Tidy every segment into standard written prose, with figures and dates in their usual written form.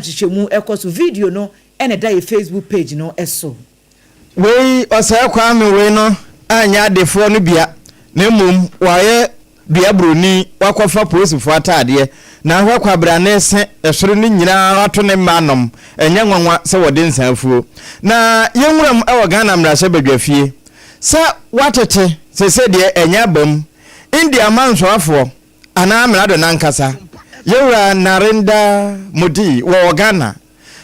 Chichemu ekoso video no ene da Facebook page no eso. We osaya kwame we no anya defo no bia na mum waye bia broni wakofa posifo atade na hwakwa brane se esoro ni nyina ato ne manom enya nwanwa se wode nsanfuo na yenwuram ewo Ghana mrahye badwafie sa watete se de enya bam India manso afo ana amrado nankasa yewra Narendra Modi wo Ghana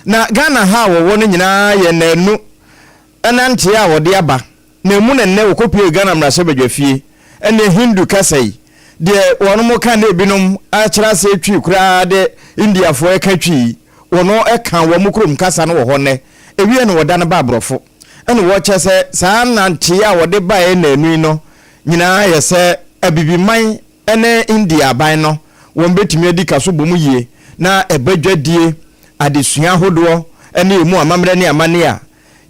na Ghana ha wo no nyina ye nanu enante a wode aba na mu ne ne wokopie Ghana mrahye badwafie ene Hindu kasai de wono mo kan na binom a kira se twi kura de India fo e ka twi wono e kan wo mukrom kasa no wo ho ne ewie no woda na ba brofo ene wo chese saa nante a wode ba e nanu no nyina ye se abibiman ene India ban no won betimi adi kaso bomu yie na ebadwadie adesua hodo ene emu amamre ne amane a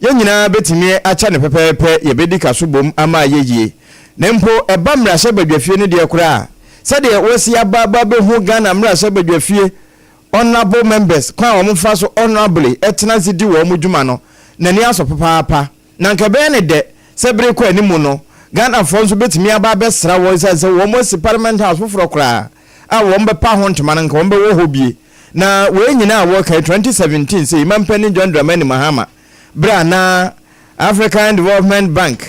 ye nyina betimi acha ne pepepe ye bedi kaso bom ama yeye na mpo eba mrahye badwafie ne de kura se de wosi ababa be hu Ghana mrahye badwafie honorable members kwa wo mfa so honorably etena zidi wo mu dwuma no na ni aso papa na nka be ne de se bere kwa animu no Ghana fonso betimi aba be sra wo se wo mo si parliament house foforo kura a wo mbe pa ho ntoma nka wo mbe wo hobie na we nyina wo kai 2017 se Imampani John Dramani Mahama bra na African Development Bank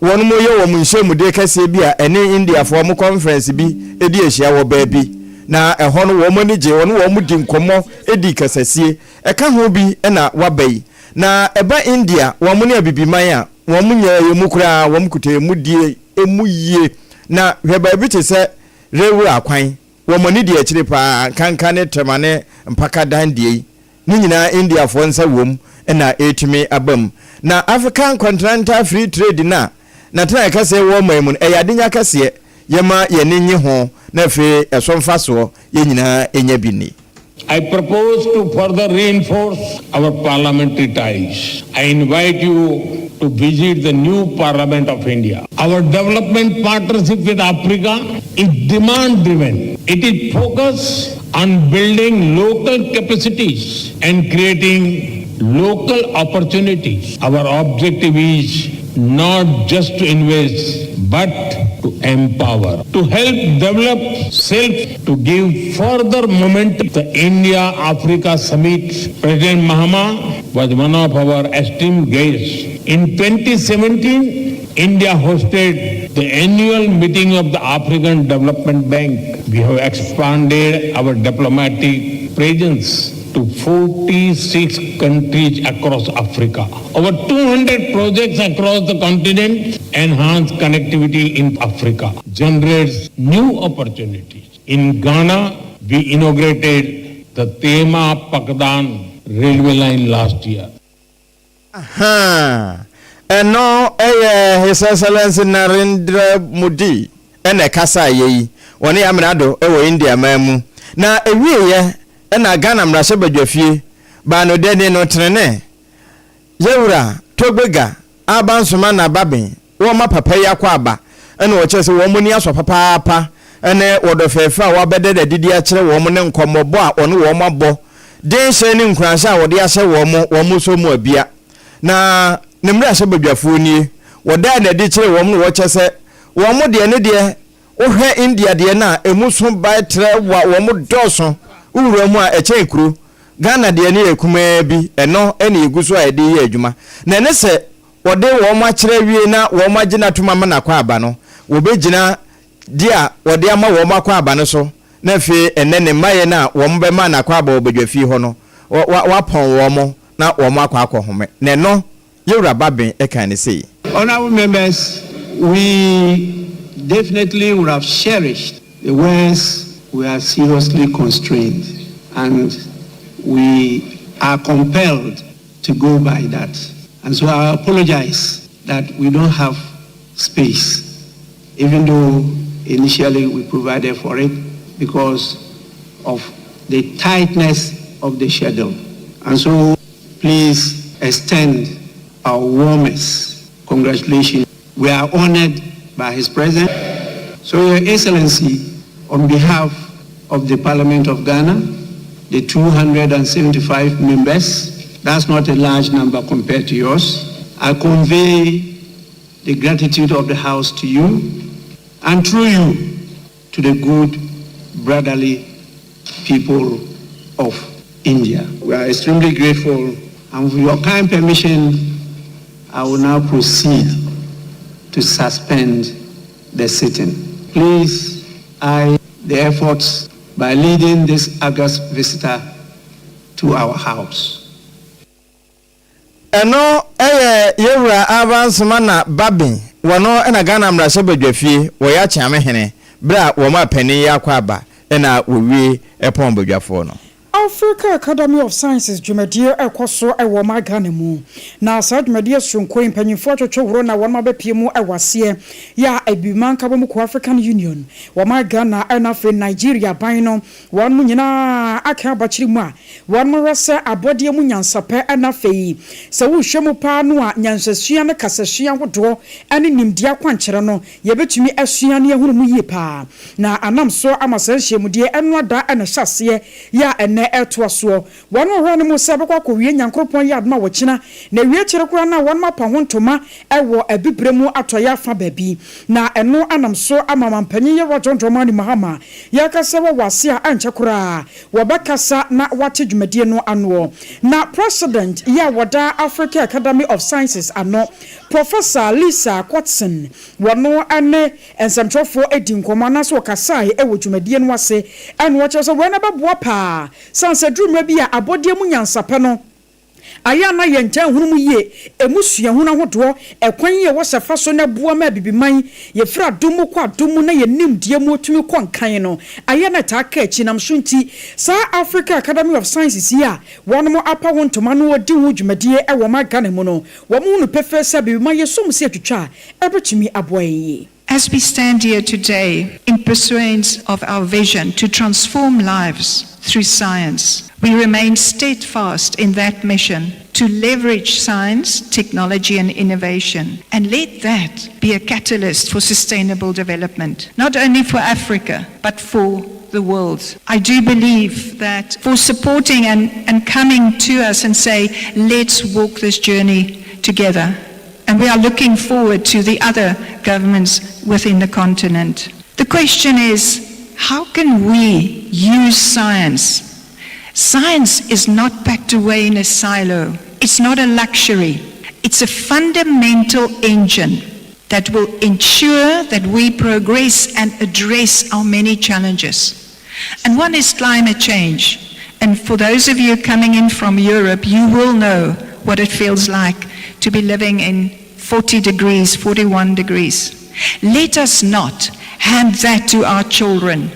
wonu mo ye wo mu nhemu de kase bia ene India for mo conference bi edi ehia wo ba bi na eho no wo mo ni je wonu wo mu di nkomo edi kasasie eka ho bi na wabai na eba India wo mo ni abibiman a wo mu nya ye mu kura wo mu kuta mu die emu yie na hweba bi te se rewu akwan wo mo ni de akire pa kankan ne temane mpaka dan die ni nyina India for nsa wom na etimi abam na African Continental Free Trade na tena kase wo mamun eyadenya kase yema yenenye ho na fe esomfa so ye nyina enya bini. I propose to further reinforce our parliamentary ties. I invite you to visit the new Parliament of India. Our development partnership with Africa is demand-driven. It is focused on building local capacities and creating local opportunities. Our objective is not just to invest, but to empower, to help develop self, to give further momentum. The India-Africa Summit, President Mahama was one of our esteemed guests. In 2017, India hosted the annual meeting of the African Development Bank. We have expanded our diplomatic presence to 46 countries across Africa. Over 200 projects across the continent enhance connectivity in Africa, generates new opportunities. In Ghana, we inaugurated the Tema-Pakdan railway line last year. And no, His Excellency Narendra Modi, and a Kasa ye, one Amrado, India Mamu. Na ewie na Ghana mrahye badwafie ba no de no trene yewura togbega abansoma na baben wo ma papa ya kwa aba ene wo chese wo muni aso papa apa ene wodofefa wa bede de didi a kire wo mo ne nkomobo a ono wo mabo den hye ni nkuransha wo de ahye wo mo so mu abia na ne mrahye badwafo ni wo da na de kire wo mo wo chese wo mo de ne de wo hwe India de na emuso ba tre wo mo doso uru mu a eche kru Ghana de ne ekuma bi eno ene eguso a de ye adwuma na ne se wode wo ma kire wie na wo ma gina tuma na kwa aba no wo begina dia wode ama wo ma kwa aba no so na fe ene ne maye na wo mbe ma na kwa aba obedwafi ho no wa pon wo mo na wo ma kwa akohome ne no yewura baben e kan ne sei. Honorable members, we definitely would have cherished the words we are seriously constrained and we are compelled to go by that. And so I apologize that we don't have space, even though initially we provided for it because of the tightness of the schedule. And so please extend our warmest congratulations. We are honored by His presence. So Your Excellency, on behalf of the Parliament of Ghana, the 275 members. That's not a large number compared to yours. I convey the gratitude of the House to you, and through you to the good, brotherly people of India. We are extremely grateful, and with your kind permission, I will now proceed to suspend the sitting. Please, the efforts by leading this august visitor to our house. Eno yewura avansoma na babin wono ena Ghana mrashe badwafie wo ya chiame hene bra wo ma pani ya kwaba ena wowie epon badwafo no. Africa Academy of Sciences Jumedia ekoso ewo magane mu na sa Jumedia sonko impanyimfo twetweworo na won mabepie mu ewase ya abimanka bomu ko African Union wo magana na fe Nigeria ban no won mu nyina aka abachiri mu a won mu rese abodie mu nyansape na fe se wo hwemu pa no a nyansasua ne kasasua hodo ane nimdia kwankyere no ye betumi asua ne ehunu mu yie pa na anamso amasanhyemudie eno ada na hyase ya ene etwaso wonu hwanu mu sebekwa ko wie nyankropon ya adma wochina na wie kire kura na wonu mapa hontoma ewo abibremu atoya fa babi na eno anamso amamampanyi ye rojonjoma ni mahama ya kase wo wase a anche kura wo bakasa na wate dwumadie no ano na president ya wada Africa Academy of Sciences ano Professor Lisa Watson wonu ane ensamtrofo edinkoma na so kasai ewo dwumadie no ase anu wo kyeso wena baboa pa sanse drumra bia abodie mu nyansape no aya na yentan hunu mu ye emusua hunu ahodo ekwan ye wo sefa so na bua ma bibiman ye fra domu kwa domu na ye nimdie mu otumi konkan no aya na ta ka echi nam sunti sa Africa Academy of Sciences here wonu mo apa hontoma no odi hu dwumadie ewo magane mu no wo mu nu pefe sa bibiman ye som se atwatwa ebetumi aboye. As we stand here today in pursuance of our vision to transform lives through science, we remain steadfast in that mission to leverage science, technology and innovation, and let that be a catalyst for sustainable development, not only for Africa, but for the world. I do believe that for supporting and coming to us and say, let's walk this journey together. And we are looking forward to the other governments within the continent. The question is, how can we use science? Science is not packed away in a silo. It's not a luxury. It's a fundamental engine that will ensure that we progress and address our many challenges. And one is climate change. And for those of you coming in from Europe, you will know what it feels like to be living in 40 degrees, 41 degrees. Let us not hand that to our children.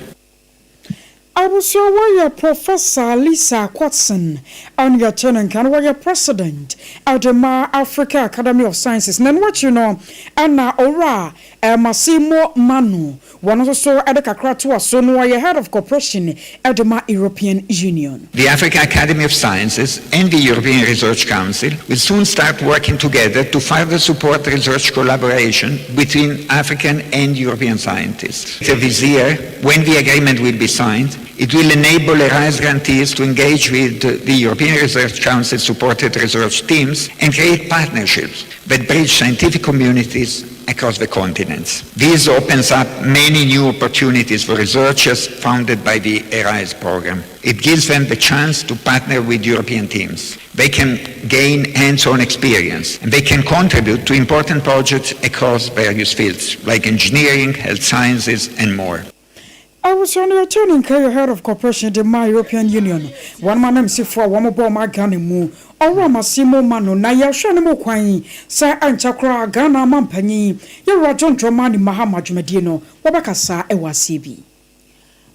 I was your Professor Lisa Watson, and your tenant can were president at the Africa Academy of Sciences. And what you know, and now Ora, Massimo Manu, one also at the Kakratua, so no head of cooperation at the European Union. The Africa Academy of Sciences and the European Research Council will soon start working together to further support research collaboration between African and European scientists. This year, when the agreement will be signed, it will enable ERAS grantees to engage with the European Research Council supported research teams and create partnerships that bridge scientific communities across the continents. This opens up many new opportunities for researchers founded by the ERAS program. It gives them the chance to partner with European teams. They can gain hands-on experience and they can contribute to important projects across various fields like engineering, health sciences and more. I was on your turning care head of cooperation in the European Union. One man MC for one more my Ghana mu. Or Massimo Mano, na ya shanimo kwai, sa anchakra Ghana mampani, ya rajon dromani Mahama Jumedino, wabakasa ewasibi.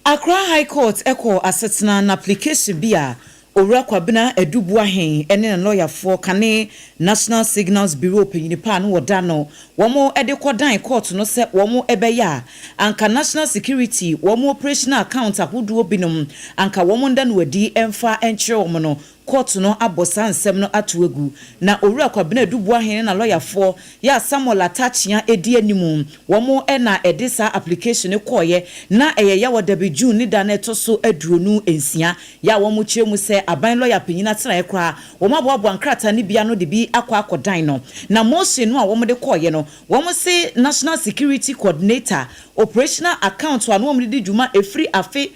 Accra High Court echo assetna an application bia. Owura kwabena edubua hen ene na lawyer for kane National Signals Bureau panyinipa no woda no womo ede kodan court no se womo ebeya anka national security womo operational account ahodo binom anka womo nda no wadi emfa enkyere womo no court no abosa nsem no atoegu na owura kwabena dubu ahene na lawyer for ya Samuel Atachia edi animu womo na edisa application koye na ya wadabe June ni da na etoso aduronu ensia ya womo chiremu se aban lawyer penyina tena ekra womo aboabo ankrata ni bia no de bi akodan no na motion no a womo de koye no womo se National Security Coordinator operational account wa no womo de djuma efri afe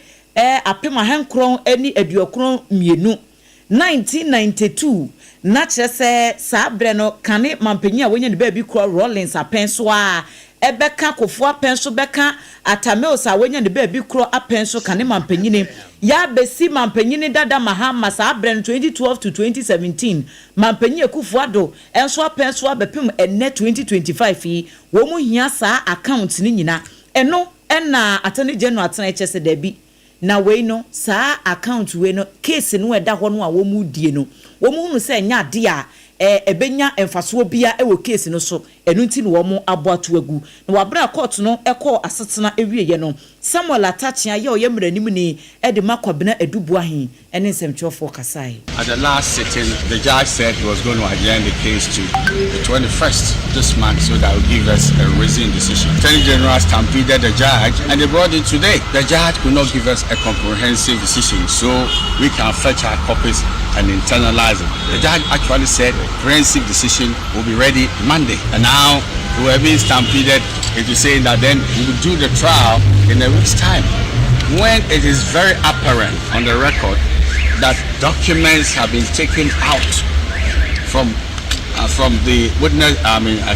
apema hankron eni aduokron mienu 1992 na chese sabre no kane mampanyi a wonya de ba bi kro Rollins apenso a ebeka kofo apenso beka Atameos a wonya de ba bi kro apenso kane mampanyi ne ya besi mampanyi ne dada Mahama sabre no 2012 to 2017 mampanyi ekufo ado enso apenso abepem enne 2025 yi wo mu hia sa account ni nyina eno na Attorney General atena chese da bi na we no sa account we no case no eda ho no a wo mu die no wo mu hunu se nya de a ebenya emfaso bia e wo case no so enu nti no wo mu aboato agu na wabra court no ekọ asetena ewieye no Samuel Atachia ye oyem ranim ni e de makwabena edubu ahen ene nsemtwofo kasai. At the last sitting, the judge said he was going to adjourn the case to the 21st this month so that will give us a reasoned decision. Attorney General stampeded the judge and they brought it today. The judge could not give us a comprehensive decision so we can fetch our copies and internalize it. The judge actually said a comprehensive decision will be ready Monday. And now we have been stampeded into saying that then we will do the trial in a week's time. When it is very apparent on the record that documents have been taken out from the witness,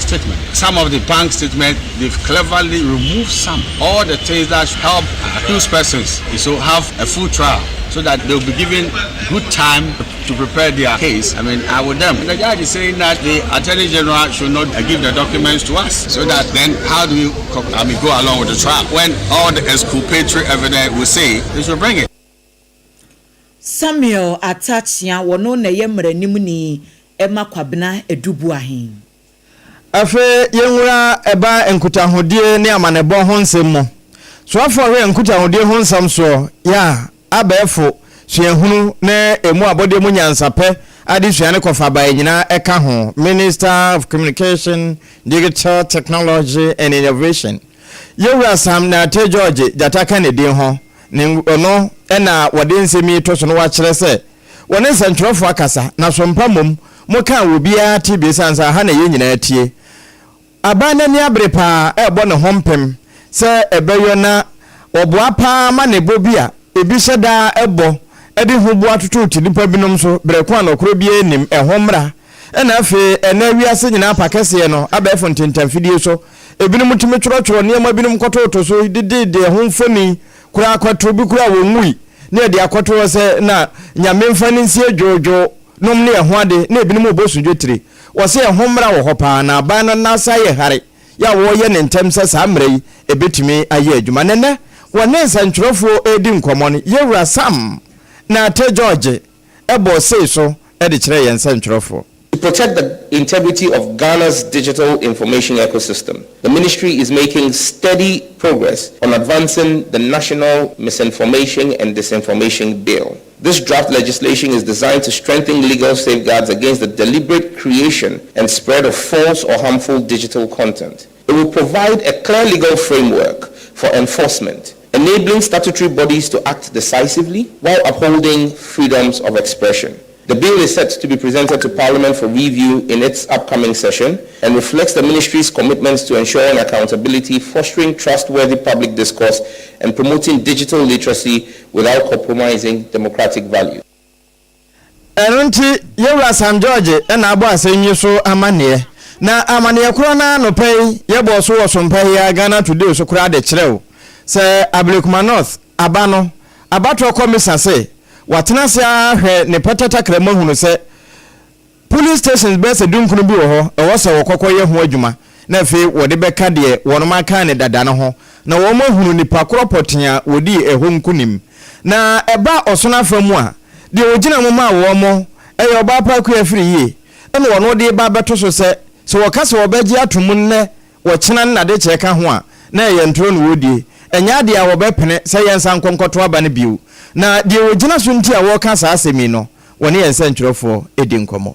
statement. Some of the bank statements, they've cleverly removed some. All the things that help accused persons to have a full trial so that they'll be given good time to prepare their case. I would them. The judge is saying that the Attorney General should not give the documents to us so that then how do we go along with the trial when all the exculpatory evidence will say they should bring it. Samuel Atachia wono na yemranim ni ema kwabena edubu ahen afe yenwura eba enkutahodie ne amanebo ho nsem so afore enkutahodie ho nsam so ya abefo suehunu ne emu abode mu nyansape ade suane kofa ba nyina eka ho Minister of Communication, Digital Technology and Innovation yewura Sam na te George jataka ne din ho ne ono na wode nsemi to so no wa kire se wone sentrofo akasa na SOMPA mom moka obia tibie sansa ha na ye nyina atie abana ni abrepa ebo ne hompem se ebeyo na oboapa ma ne bobia ebi sheda ebo edi hubu atutu tidipa binom so brekwa na okro bie nim ehomra na afi ena wiase nyina pakese no abefo ntentamfidie so ebinom tumi tworo niam binom kototo so dide homfoni kura akwato bi kura wonui ne de akwato se na nyamemfani nsie jojo nom ne ho ade na ebinom obosunjotire wo se ehomra wo hopa na abana na saye hare ya wo ye ne ntem se samrai ebetumi aye adwuma nene wone nsantwerofo edi nkomo ne yewura Sam na te George ebo sei so e de kire ye nsantwerofo. To protect the integrity of Ghana's digital information ecosystem, the ministry is making steady progress on advancing the National Misinformation and Disinformation Bill. This draft legislation is designed to strengthen legal safeguards against the deliberate creation and spread of false or harmful digital content. It will provide a clear legal framework for enforcement, enabling statutory bodies to act decisively while upholding freedoms of expression. The bill is set to be presented to Parliament for review in its upcoming session and reflects the Ministry's commitments to ensuring accountability, fostering trustworthy public discourse, and promoting digital literacy without compromising democratic values. Erunti yewura Sam George na abo asenyi so amane na amane kuro na no pay yebo so wo SOMPA ya Ghana Today so kura de kirew se Ablekuma North abano abato commissioner say watena se ahwe ne patata kremo hunu se police stations be se dunkunu bi wo ho e wo se wo kokoye ho adwuma na fe wode beka de wono maka ne dada no ho na wo mo hunu ni pakropotia wodi eho nkunim na eba osona famu a de ogina mo ma wo mo e yo ba pa ku afiri yi e no wono de ba beto so se wo kase wo beji atomu nne wo kina na de cheka ho a na ye ntro no wodi enya de a wo bepene se yensa nkonkoto aba ne biu na de ogina so nti a wo ka sa asemi no wɔne yɛn nsɛntwerɛfoɔ edi nkɔmmɔ.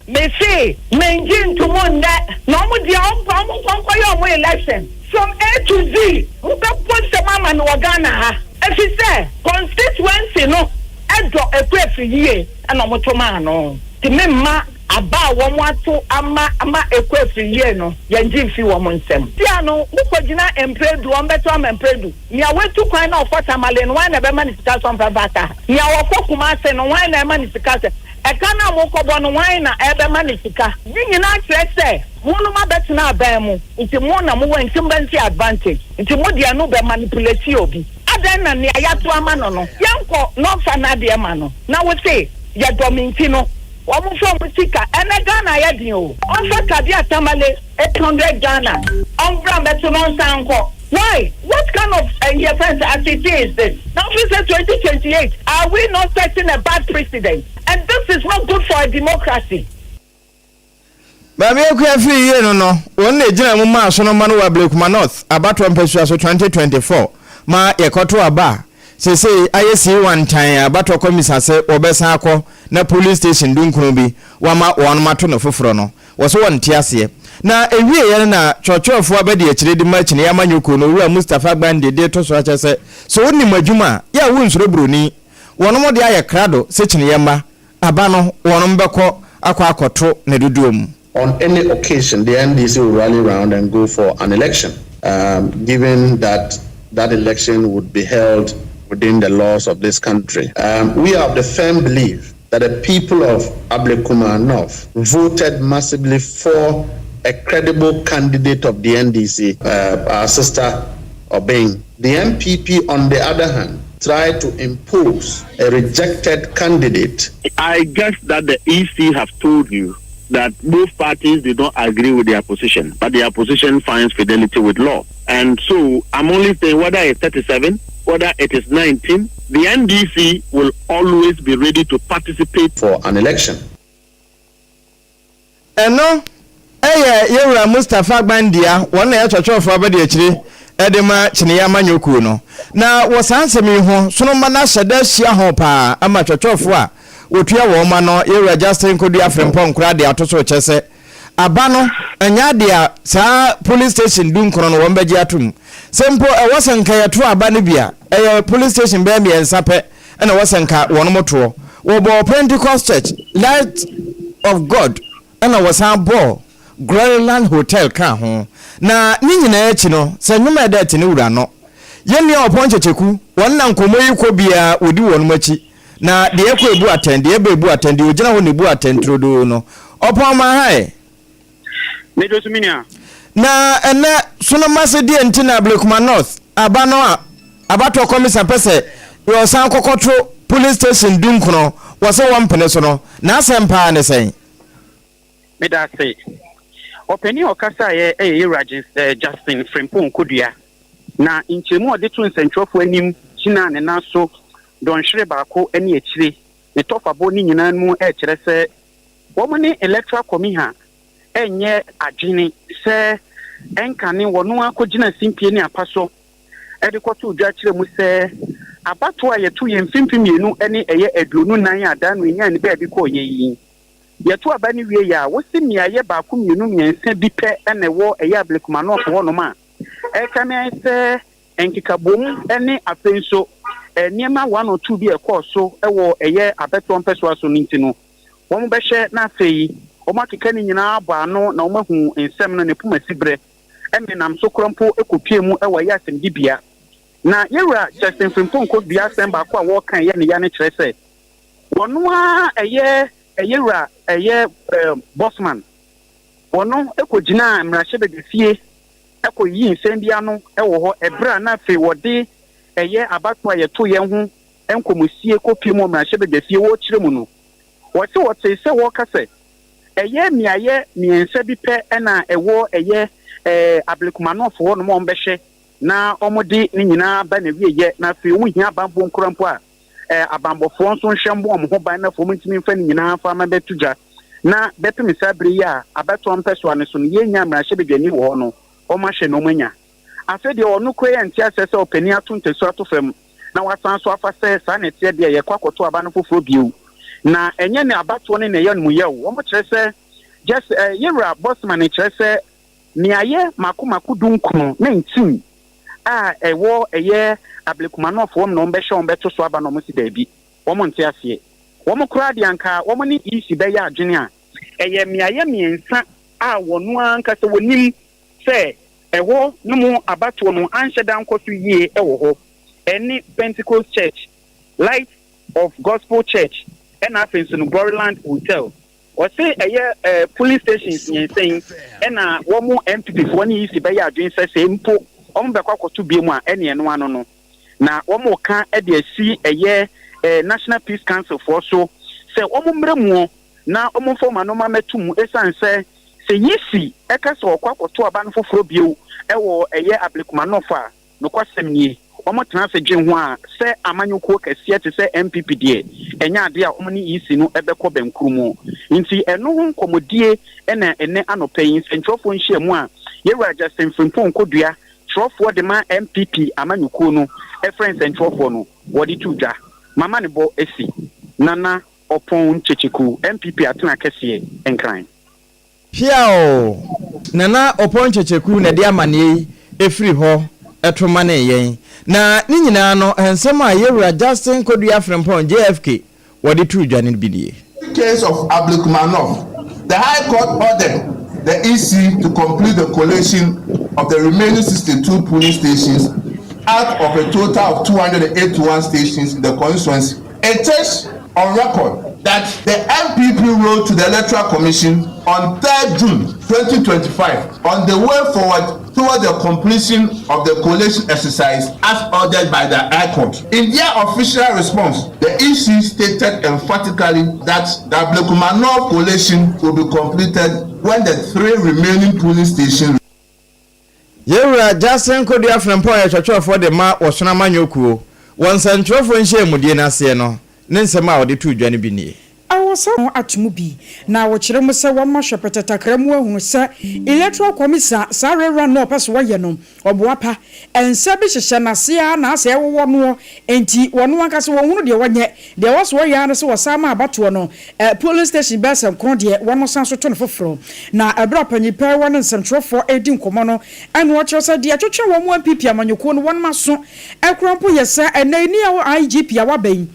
Me say, menjin to monda, no mo dia on election. From A to Z, who can put some mama no Ghana ha. If he say, constituency no, edo a for year, and no motomano. The memma about 1 to ama a for year no, yanjin fi woman sem. Tiano, who could not empredu, better empredu. Nia went to kind of what Amalin, one ever manifest on Pavata. Nia Wakuma and one ever manifest. Ekana moko bono wine na ebe manisika. Yinyi na trese. Munu ma betina abemu. Nti mu na mu incumbent advantage. Nti mu dia no be manipulate obi. Adan na ne ayatu amano no. Yanko no fa na de ma no. Na we say ya dominti no. Wo mu fo musika ene Ghana ya din o. On fa kadi atamale 800 Ghana. On bra beto no sanko. Why? What kind of offense as it is this? Now we say 2028. Are we not setting a bad precedent? And this is not good for a democracy. Baby, okay, free year no. One day, General Muma, so no man who Blakuma North, about 2024. Ma yekoto aba. Say, I see one time about to come say Obesako, na police station Dunkunobi, Wama, one matono for Frono. Was one tiasie. Na ewie na chochofo abedi akire di match na yamanyuko no wura Mustafa Bande de to so acha se so woni madwuma ya wonsuro broni wono mo de aye krado se chine yema aba no wono mbekọ akoto na duduom. On any occasion the NDC will rally around and go for an election given that that election would be held within the laws of this country. We are of the firm belief that the people of Ablekuma North voted massively for a credible candidate of the NDC, our sister Obeng. The MPP, on the other hand, tried to impose a rejected candidate. I guess that the EC have told you that both parties did not agree with their position, but their position finds fidelity with law. And so I'm only saying whether it's 37, whether it is 19, the NDC will always be ready to participate for an election. And no. Yewura Mustafa Bandia wona ya chochofo abedi akire edema chineya manyoku no na wosansemi ho sonoma na hyeda hia ho pa ama chochofo a wotua wo ma no yewura Justin Kodu Afrempon kura de atoso chese aba no anya de a sa police station dunkoro no wombeji atum sempo wosanka yeto aba ne bia police station be me ensape na wosanka wono moto wo bo Pentecost Church Light of God na wosan Greenland Hotel ka ho na ni nyina echi no se nwuma da ti ne wura no yemi oponchecheku wonna nkomo yiko bia odi wonu machi na de ekọ ebu attend ebe ebu attend ogina ho ne ebu attend trodo no opon ma hai Medo Suminia na ene suno mase die ntina Ablekuma North aba no a abato komisa pese yo san kokotro police station dunkuno wose wampene so no na asempa ne sen Meda say Openi okasa ye Justin Frempong Kodua na inchemu ode to nsentwofo anim china ne naso don hwere baako ani akire ne tofabo ni nyina mu kire se womani electoral commission enye adwene se enkane wono akogina simpie ne apaso edikoto udwa kire mu se abato a yetu ye mfimpimienu ene eye aduonu nan adan no nya ne ba bi ko yeyi yetu abani wie ya wosi miaye baako mienu miense bi pe ene wo eye Ablekuma North wono ma ekame se enkikabom ene afenso niema 1 or 2 bi ekoso ewo eye abeto mpeso aso nintino wo mo behye na afei wo makeka ni nyina abo ano na wo mahu ensem no ne pomasibre emenam so krompo ekopie mu ewo ya asem dibia na yewura Justin Frempong Kodua asem ba ko a wo kan ye ne ya ne kire se wono a yewura bossman wono ekogina mrahye bedefie ekoyi nsem bia no ewo ho ebra na afei wode eye abato ayeto ye hu enkomosie kopie mu mrahye bedefie wo kire mu no wote se wo kase eye miaye miense bi pe na ewo eye Ablekuma North wo no mo mbehye na omodi ni nyina ba na wieye na afei wo hia bambo nkrampo a abambofo nso nhwembo omho ban na fo ntimi mfa ni nyina fa ma betuja na bepemisa bere ya abeto mpeso ane so ye nya mrahye bedwani wo no o ma hye no manya afi de onu koye nti asese opani ato nteso ato fam na wasan so afa se sa na tie de ye kwakoto aba no foforo biu na enye ne abato ne ye no ye wo mo kire se just yewra bossman ne kire se ne aye makomako dunkunu 19 a ewo eye ablekumanofo no mbe hwe ombeto so aba no mo si baabi wo mo nte ase wo mo kura de anka wo mo ne isi be ya adwene a eye miaye miensa a wono anka se wonim se ewo no mo abato no anhyedan koso yie ewo ho any Pentecost Church, Light of Gospel Church, and happens in Borderland Hotel. Or say a police station saying, and one more MPP for 1 year, by your dreams, same po, on the cock to be more any and one no. Now, one more can at the see a year National Peace Council for so, say, one more, now, almost for my no mamma to Essan say, yes, a castle or quack or two a band for Frobio, a year Ablicumanofa, no question ye. Omo transfer genwa se amanyuko kese te se MPP die enya ade a omo ni isi no ebekọ benkrumu nti eno ho nkomodie ena ene anopayin sentrofo nhia mu a yewura Justin Frimpong Kodua trofo de ma MPP amanyuko no friends sentrofo no wodi tuja mama ne bo esi nana opon chechiku MPP atena kese enkran piao nana opon chechiku na dia mane efri ho etoma na yen na ni nyina no ensem a yewura Justin Kodua Frimpong JFK wodi tuja ne bidie. Case of Ablekumanov, the High Court ordered the EC to complete the collation of the remaining 62 polling stations out of a total of 281 stations in the constituency. It is on record that the MPP wrote to the Electoral Commission on 3rd June 2025 on the way forward toward the completion of the collation exercise as ordered by the High Court. In their official response, the EC stated emphatically that the Ablekumanov collation will be completed when the 3 remaining polling stations. Yewura Justin Kodua Frimpong ya for the ma wasona manyokuo. Won sentrofo nhye mudie na se no. Ne nsema a wode tu dwane bi nie. Awosa atumu bi na wokyere mu se wamma hwepetetakra mu ahunu se electoral commission sarera no peso waye no oboapa ensa bi hyehye na se a na ase ewo no enti wono anka se wonhunu de wanye de waso waye na se wasama abato no police station besa nkron de wono san so to no foforo na ebra panyipa wono nsɛmtwerɛfo edi nkomo no ene wo kyerɛ se de atwetwe wo mu MPP amanyoko no wono maso ekronpo yesa enani a IGP a waban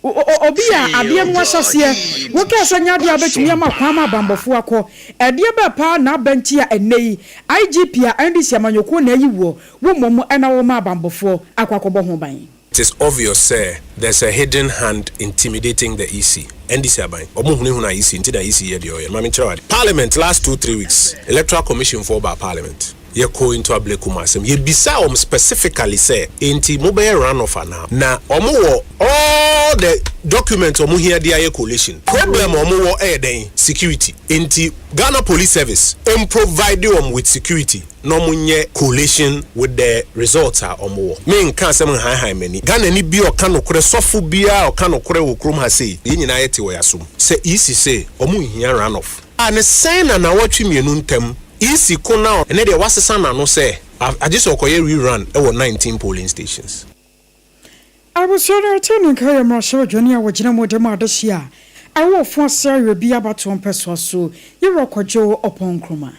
Obia adie no ahyase wo ka sanya de abetumi ama kwama bambofo akọ edie be pa na benti a enei IGP a ndisi amanyoko na yiwo wo momo ena wo ma bambofo akwakobo ho ban. It is obvious, sir, there's a hidden hand intimidating the EC. NDC aban. Omuhunehuna EC into the EC here the oil. Parliament last 2-3 weeks. Electoral Commission for by Parliament. Ye ko into Ablekumasem. Ye bisa specifically say inti mobile runoff now. Na omu all the documents omu here the coalition. Problem omu wo security. Inti Ghana Police Service provide with security. No munye coalition with the results are omu. Me nka asem high many. Ghana ni bi okano kure sofu bia okano kure wo krom ha say. Yi nyina yete wo yasum. Say easy say omu here runoff. And say na watch mienu ntem Isi ko now and there was a son no say I just okoye rerun e 19 polling stations. I was sure returning kaya marshal Jonia wajina modema adashia. I will force you be about to person so you rock upon chroma.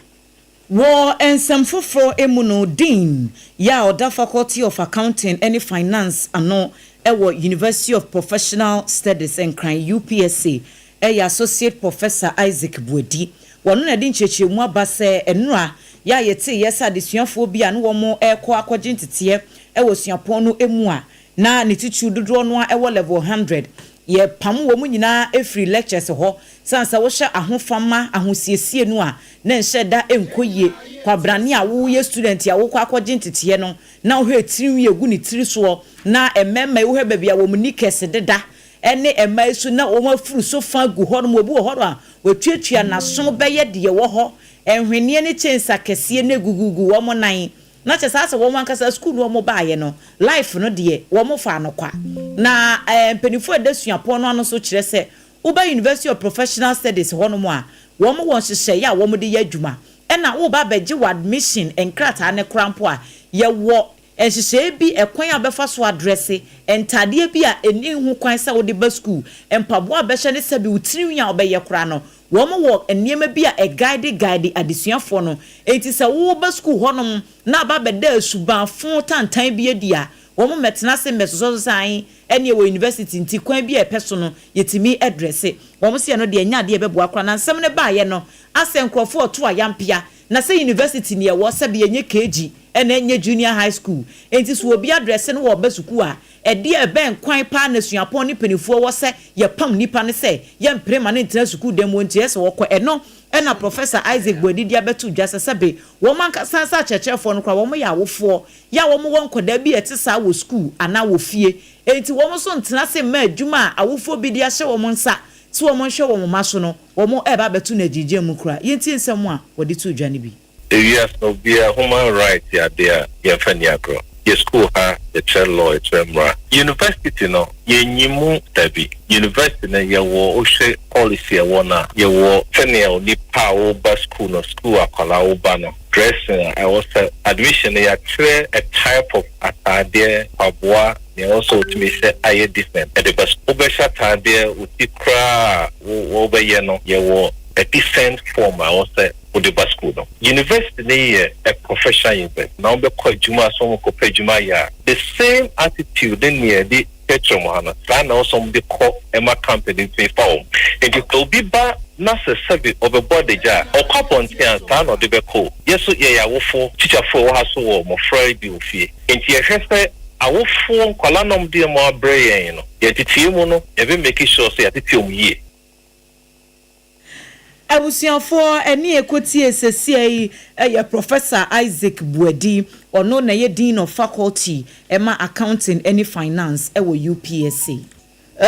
War and some fofro emuno dean ya or faculty of accounting any finance and no University of Professional Studies and Crime UPSC associate professor Isaac Bwedi. Wanu na dincheche mu abase enura ya yete yesa desuafo bia no wo ekọ akọgentete wo suapon no emu a na ne titu dodo no a wo level 100 ye pam wo mu nyina efri lectures ho sansa wo hye ahofama ahosiesie no a na nhye da enkoye kwabrane a wo ye student a wo kọ akọgentete no na wo hetiri ye gu ne tiri so na emema wo he bia wo mu nikese deda ene emma su na wo mafuru so fa gu ho no mo bu ho a wetwetwa na so beye de wo ho enhwene ne chensa kese ne gugugu wo mo nan na che sase wo mankasa school wo mo baaye no life no de wo mo fa no kwa na penifo edasuapon no ano so kire se wo ba University of Professional Studies ho no mo a wo mo won hyehyɛ ya wo mo de ya adwuma ena wo ba beje wa admission enkrata ne krampo a ye wo ehihye bi ekwan abefa so address entade bi a eni hu kwan se wo de ba school empabo abehye ne se bi utiri nya obeye kora no womo wo eniema bi a guide adesuafo no enti se wo ba school honom na ba beda suban fon tantan bi adia womo metena se mesoso san ene wo university nti kwan bi e peso no yetimi address womo se no de nya de bebo akora na nsem ne ba ye no asenkrofo oto ayampia na se university ne ye wo se be yenye KG ene enye junior high school enti so obi address no wo ba suku a ede e ben kwan pa na suapon ni penifo wo se ye pam nipa ne se ye mprema ne ntra suku dem wonti ese wo ko eno ena Professor Isaac Bwedi abetu dwase sebe wo manka sansa chechefo no kwa wo mo ya wofo ya wo mo wonkoda bi etisa wo school ana wo fie enti wo mo so ntena se ma adwuma awofo bi dia hye wo mo nsa ti wo mo hwe wo mo maso no wo mo eba betu na jije mu kura yenti nsem a wo de tu dwane bi yes no be a human right ya there ya fani agro your school ha the child law etmra university no ye nyimu tabi university na ye wo ohwe policy e wona ye wo fani oni pa wo ba school no school akola wo ba no dressing I was admission ya clear a type of atade aboa they also to me say I different at the best obesha atade utikra wo be ye no ye wo a decent form I was for the school no university a professional university now be quite juma so ko pejuma ya the same attitude in near the petrol mohana and also the call Emma company pay for and you will be ba na se service of a body ja or couple tian tan or the call yes ya wo for teacher for ha so wo mo friday ofie enti ye hwese awofo kwalanom de mo abreye no ye titie mu no ye be make sure say ye titie mu ye abusianfo eni ekoti esesi ye Professor Isaac Bwedi ono na ye dean of faculty ema accounting any finance e wo UPSC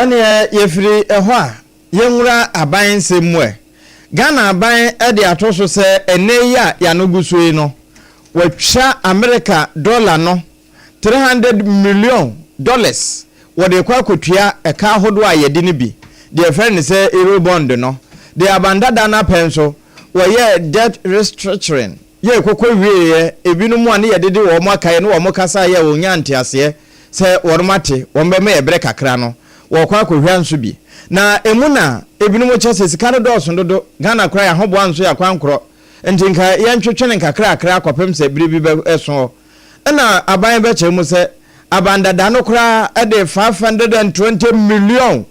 ene ye firi eho a ye nwura aban semwe Ghana aban e de atoso se ene ya ya no gusui no watwa America dollar no $300 million wo de kwa kotua eka hodo a ye de ne bi de friend say euro bond no the APAM DADAA penso we debt restructuring ye kokko wie ebinu mu ane ye dede wo makaye no wo mokasa ye wo nyantiase se woromate wo mbeme ye bre kakra no wo kwa kohwa nso bi na emuna ebinu mu chese sikare dɔɔso dodo Ghana kra ya hobo anso ya kwankro ntinka ye ntwetwe ne kakra akra akopem se biribi be eso na aban be che mu se APAM DADAA no kra ade $520 million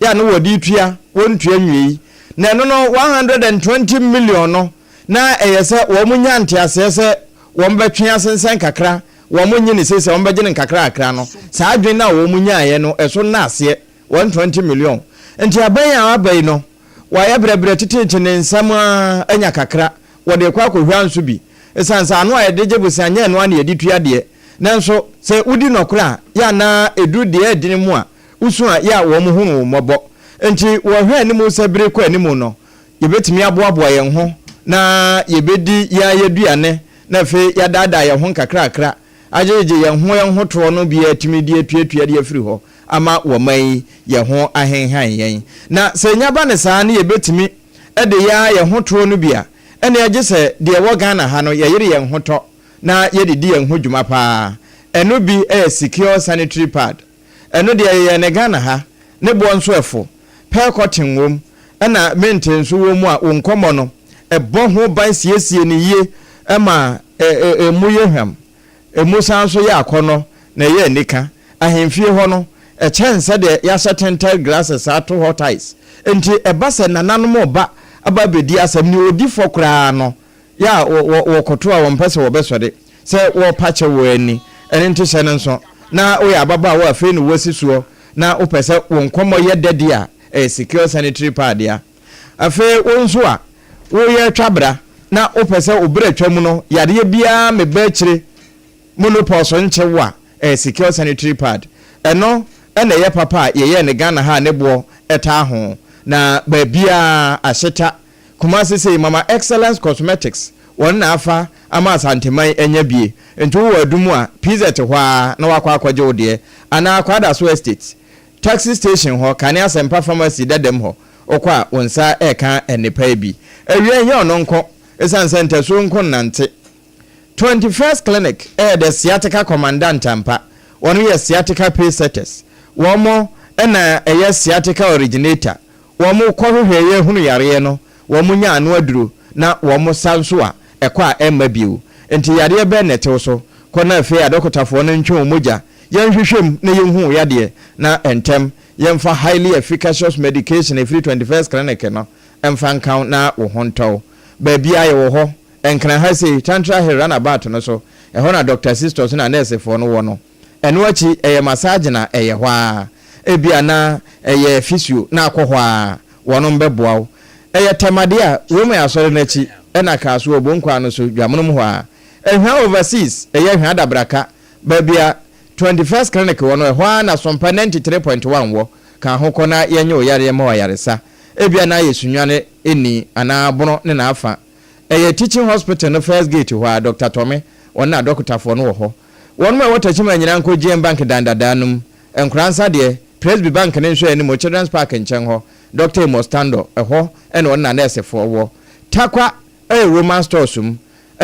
ya no wodi tua wontua nwi na no no $120 million no na eyese wo munya ntiase se wo mbetwe asensen kakra wo munyi ne sese wo mbegye kakra akra no saa adwen na wo munya ye no eso na ase $120 million enti aban ya abai no wa ya brebre tete ne nsam anya kakra wo de kwa kohwa nso bi esansa no a de jebusi anya no na ye ditua de nanso se udi nokra ya na edu de edine mu a usu a ya wo mu hunu mobo enti wo hwe ni mu sabire kwa ni mu no yebetimi aboaboa ye ho na yebedi ya yeduane na fe ya dada ye ho kakra ajeje ye ho tro no bi atimi die tuatua de afiri ho ama wo man ye ho ahenhan yen na se nya ba ne saa ne yebetimi ede ya ye ho tro no bia ene age se de wo Ghana ha no ye yire ye ho to na ye didi ye ho dwuma pa eno bi secure sanitary pad eno de ye ne Ghana ha ne bo nso efo per cotton wom na maintenance wom a wonkomo no ebo ho ban siesie ne ye ma mu ye hwam emu sanso ya akono na ye nika ahemfie ho no chense de ya tinted glasses ato hot ice enti ebase nananom ba ababedi asem ni odi fokra no ya wo koto a wo mpese wo besode se wo pache wo ani enti hye nso na o ya baba wo afi ni wasisuo na o pese wo nkomo ye dede a secure sanitary pad ya afi wonso a wo ye twabra na o pese obra twam no yade bia me ba kire monopause nchewa secure sanitary pad eno ene ye papa ye ne Ghana ha ne bo eta ho na ba bia ahyeta kuma sese mama excellence cosmetics won na afa ama santeman enya bie ntu wo adumu a pz te hwa na wakwa akwaje ode ana akwada so estate taxi station ho kane asempa pharmacy dadem ho okwa wonsa eka enepa bi awie nya ono nko esan center so nko nante 21st clinic the sciatica commandant ampa one year sciatica pay setters womo na sciatica originator womo kwahwehwe ye hunu yare no womo nya anu aduro na womo sanso a ekwa emma biu enti yare be netew so kona afi adokotafo no ntwe omoja yenhwehwem na yenhu yade na entem yemfa highly efficacious medication every 21st clinic no emfa count na wo honto ba bia ye wo ho enkran ha sei tantra he run about no so ehona na doctor sisters na nurse for no wo no eno achi massage na hwa ebia na physio na akohwa wono mbeboawo temade a wome asore na chi ena ka so obonkwa no so dwamonom hwa ehwa overseas hwa dabraka ba bia 21st clinic wono hwa na SOMPA 93.1 wo ka hoko na yenye oyare ma oyaresa ebia na yesunwane eni ana bono ne na afa teaching hospital no first gate hwa Dr. Tome wona doctor fo no ho won ma watachima nyina nko GM bank dandadanum enkransa de Presby bank ne nhwe ni mo children's park nchen ho Dr. Mostando ho ene wona nurse fo wo takwa Roman stores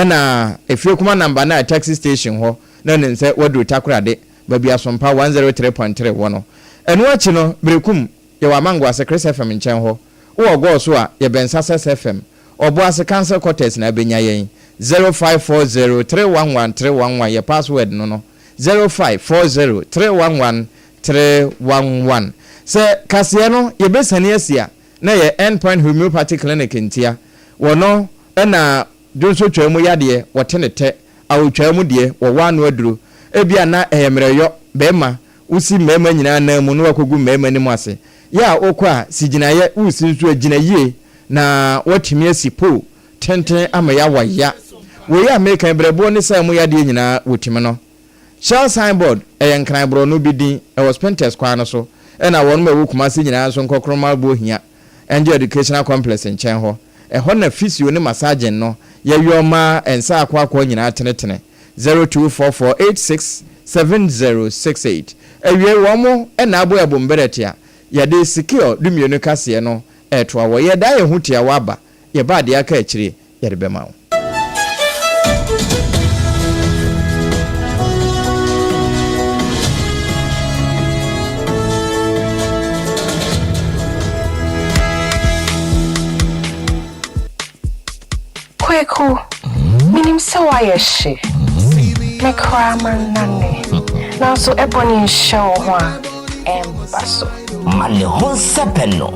na efie kuma number na taxi station ho na ne nse wadu takrade babia SOMPA 103.3 wono eno achi no brekum ye wa mango ase Chris FM nchen ho wo go so a ye ben Success FM obo ase cancel quarters na benya yen 0540311311 ye password no 0540311311 se kasie no ye besani asia na ye endpoint homeopathic clinic ntia wono na donso twemu yade wotenete awotwamu de wo wanu aduro ebia na eyemreyo bema usi mema nyina na mu no wakogu mema ni mu ase ya okwa siginaye usi nso aginaye na watimi asipo tenten ama ya waya we ya make brebo ni sai mu yade nyina wotimi no shall signboard eyenkran bro no bidin e was Pentest kwa no so na won ma wukuma se nyina so nkokroma bo hia Angel Educational Complex nchen ho ho na physio ni massage no ya yoma ensa akwa nyina tenetene 0244867068 ewie womo na abo ebomberetia ya de secure dumienu kase no eto awo ye da ye hutia waba ye ba de aka akire ye de bema wo Kweku minim se waye she me kraman nane na so ebony show ho embaso mane honsepeno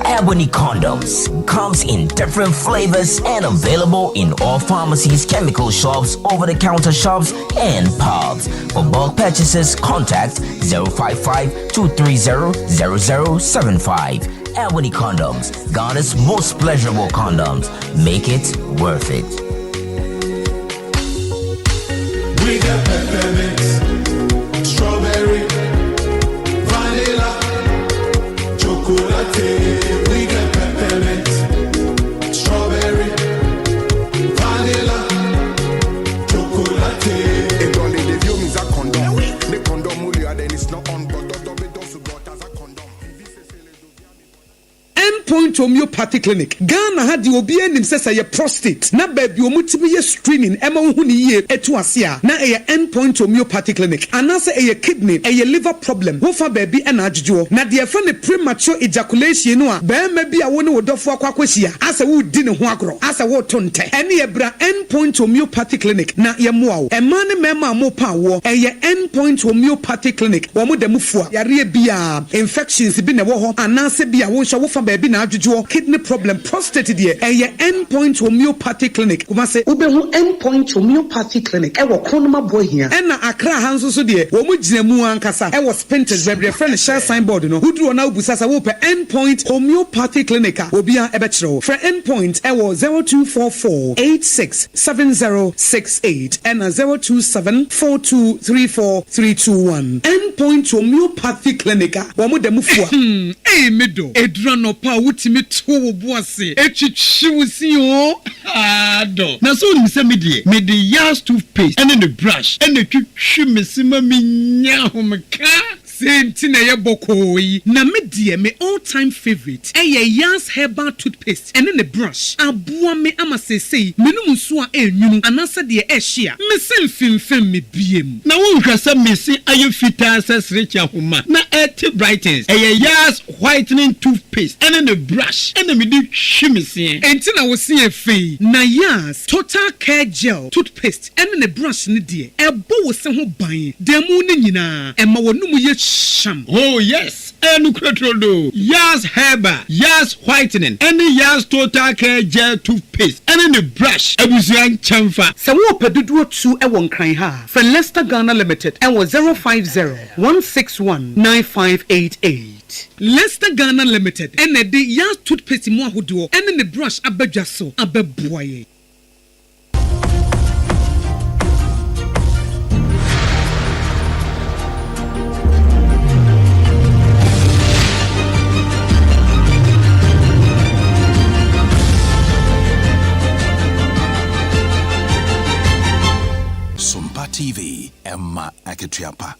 Ebony condoms comes in different flavors and available in all pharmacies, chemical shops, over-the-counter shops, and pubs. For bulk purchases, contact 055-230-0075. Ebony condoms, Ghana's most pleasurable condoms. Make it worth it. We got peppermint, strawberry, vanilla, chocolate. We got peppermint, strawberry, vanilla, chocolate. It only the view means a condom. The condom will you then it's not on, but it also got as a condom. Endpoint homeopathic clinic. Ghana had the obi enim sesa ye prostate. Na baby omutimi ye screening ema uhuni ye etu asia. Na ye endpoint homeopathic clinic. Anase ye kidney, ye liver problem. Wofa baby ena ajujuo. Na the friend premature ejaculation no a. Be maybe a woni wodofo akwa kwehia. Asa wo di ne ho agro. Asa wo tonte. Ene ye bra endpoint homeopathic clinic. Na ye moa wo. Ema ne mema mo pa wo. Ye endpoint homeopathic clinic. Wo mo demu fua. Yare bia infections bi ne wo ho. Anase bia wo hwa wofa baby na ajujuo. Kidney problem, prostate dear, endpoint homeopathic clinic. Kumase ubehu endpoint homeopathic clinic. Ewo konoma boy here. Ena Accra hanso so dear. Womu jinemu ankasa. Ewo Spinters baby friend share signboard no. Who na ubusasa wo pe endpoint homeopathic clinic. Obia ebetro. For endpoint ewo 0244867068 and 0274234321. Endpoint homeopathic clinic. Womu demufua. Eh medo. Edrano pa utimi to boase echichiwusi o ado na so ni se mede yas toothpaste and the brush and the twitwi mesima minya homka senti na ye bokoi na me die me all time favorite Yas herbal toothpaste and then a brush aboa me ama sesei menum nso a enwunu anasa de ehia me semfimfim me biem na won hwasa mesi aye fita sesrecha homa na et brightens Yas whitening toothpaste and then a brush and me di hwimese enti na wo se efei na Yas total care gel toothpaste and then a brush ne de ebo wo se ho ban demu ne nyina ema wonum ye sham. Oh yes, enu krotrodo Yas herbal Yas whitening any Yas total care gel toothpaste and the brush abusian chamfa se wo pedudu tu e won kran ha for Leicester Ghana Limited and was 050-161-9588 Leicester Ghana Limited and the Yas toothpaste mo ahodo and the brush abadwa so ababoye. SOMPA TV Emma Aketiapa.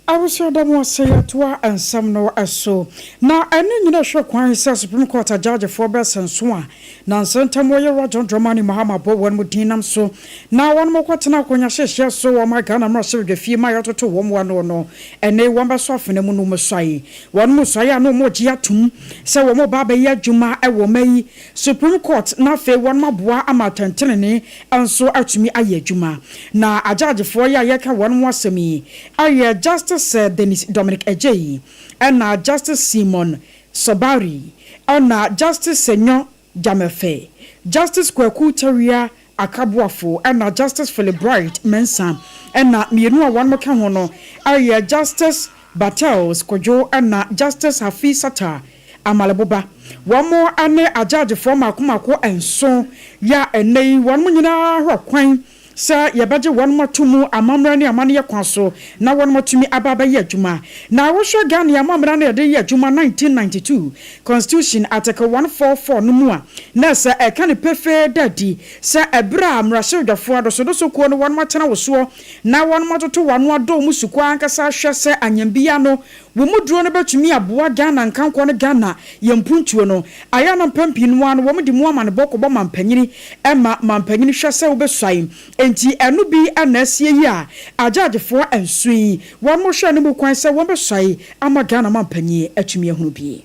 I was sure that was say at war and some no as so. Now I know you know sure Kwan Supreme Court a judge for best and swan. Now sometime where John Dramani Mahama Bo one mutinam so. Now one more quarter now when you share so my gun I'm not sure the fee my auto to 1 no and they one bus off in a munu musai. One musaya no more giatum. So one more baba ya juma I will may Supreme Court now fair one more bois amatantenene and so out to me aye juma. Now a judge for ya yaka one more semi. Aye just Dennis Dominic Agyeiwaa and Justice Simon Sobari and Justice Senyor Jamefe, Justice Kweku Teria Akabuafo and Justice Philip Bright Mensah and Mienua one more hono are Justice Battles Kojo and Justice Hafiz Sata Amalaboba. One more and a judge for Makumako and so ya and nay one munina quine. Sir, ye baje one more tumu amamra ni amani ya kwanso na one more tumi ababa ye juma na wo hwe Ghana amamra na de ye juma 1992 Constitution Article 144 no mu a na sir e kan pefe dadi sir ebra amrahye dwafo adoso ko no one more tena wo so na one more to one ado musuko ankasa hwe sir anyambia no wo muduro no betumi aboa Ghana nkanko no Ghana ye mpuntuo no aya no pampi no an wo mudi mu ama ne bokobɔ mampanyini ema mampanyini hwe sir wo besai enti enu bi anasie yi a ajagefo ansui won mo hwe ne mu kwan se won besai ama Ghana mampanyi atumi ehunu bi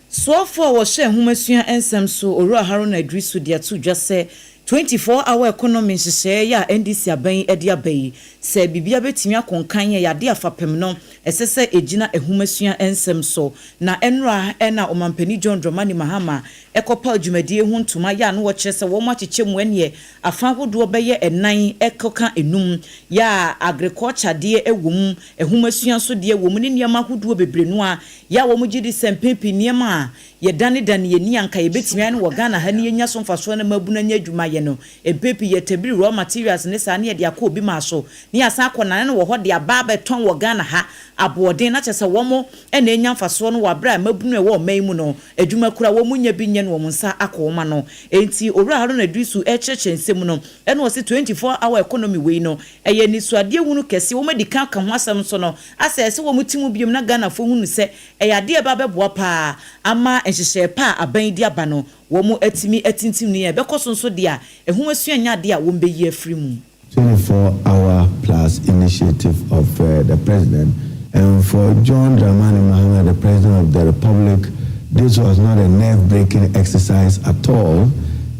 so for wo hwe humasua ensem so owura Haruna Idrisu dia to dwase 24-hour economy nhyehyɛ ya NDC aban edi abai sɛ bibia betimi akonkan ya de afapem no ɛsɛsɛ ejina ehumasua ensem so na enra ena omampani John Dramani Mahama ekopa adwumadie hu ntoma ya no wɔkyerɛ sɛ wɔn akyekye mu anie afa hodo bɛyɛ enan ekoka enum ya agriculture de ewom ehumasua so de ewom ne nneɛma hodo bebre no a ya wɔn gidi sempepi nneɛma a yɛdane ye ni anka yɛbetimi ane wɔ Ghana ha ne yenya so mfaso na mabuna nya adwuma ye no empepi yɛtabiri raw materials ne sa ne yɛde akɔ obi ma so ne asa akɔ na wɔ hɔ de aba beton wɔ Ghana ha aboɔden na kyerɛ sɛ wɔn ɛna enya mfaso no wɔ abra mabunu ɛwɔ ɔman mu no adwuma kura wɔn nya bi nya no wɔn nsa akɔ wɔn no enti owura Haruna Idrisu ɛkyerɛkyerɛ nsɛm no ɛna wɔ se 24-hour economy wei no ɛyɛ nisuadeɛ hunu kɛse wɔn adi kan ka ho asɛm so no asɛ sɛ wɔn timu biom na Ghana fo hunu sɛ ɛyɛ adeɛ ba bɛboa paa ama nhyehyɛ pa aban di aba no wɔn atimi atintim ne ɛbɛkɔ so nso de a ɛho asua nya ade a wɔn bɛyi afiri mu 24-hour plus initiative of the president. And for John Dramani Mahama, the President of the Republic, this was not a nerve-breaking exercise at all.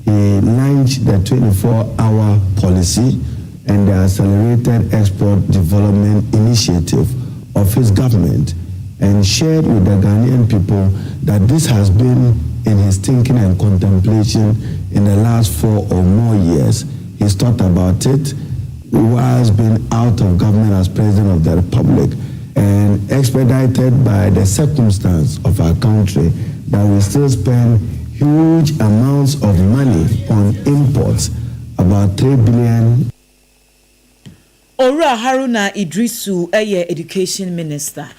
He launched the 24-hour policy and the accelerated export development initiative of his government and shared with the Ghanaian people that this has been in his thinking and contemplation in the last 4 or more years. He's thought about it whilst being out of government as President of the Republic, and expedited by the circumstance of our country that we still spend huge amounts of money on imports, about 3 billion. Owura Haruna Idrisu education minister.